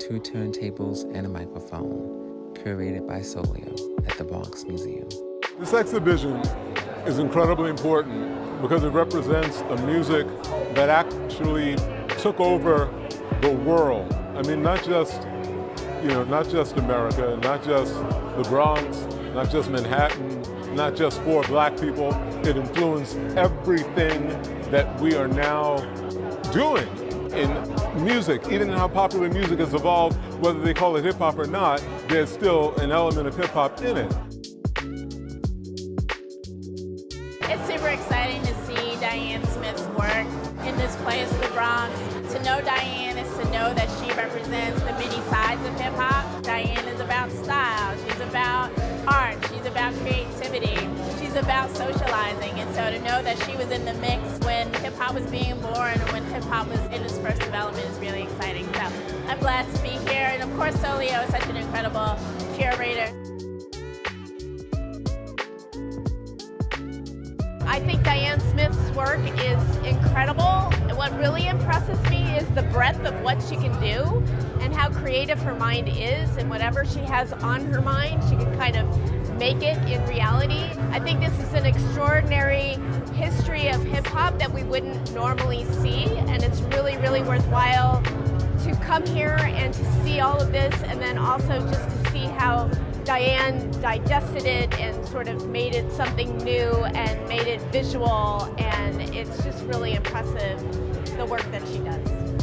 Two Turntables and a Microphone, curated by Solio at the Bronx Museum. This exhibition is incredibly important because it represents a music that actually took over the world. I mean, not just America, not just the Bronx, not just Manhattan, not just for black people. It influenced everything that we are now doing in music. Even how popular music has evolved, whether they call it hip hop or not, there's still an element of hip hop in it. It's super exciting to see Dianne Smith's work in this place, the Bronx. To know Dianne is to know that she represents the many sides of hip hop. Dianne is about style, she's about art, she's about creativity, she's about socializing. And so to know that she was in the mix when hip hop was being born and when hip hop was in its first development is really exciting. So I'm glad to be here. And of course, Solio is such an incredible curator. I think Dianne Smith's work is incredible. And what really impresses me is the breadth of what she can do and how creative her mind is, and whatever she has on her mind, she can kind of make it in reality. I think this is an extraordinary history of hip hop that we wouldn't normally see, and it's really, really worthwhile to come here and to see all of this, and then also just to see how Dianne digested it and sort of made it something new and made it visual, and it's just really impressive, the work that she does.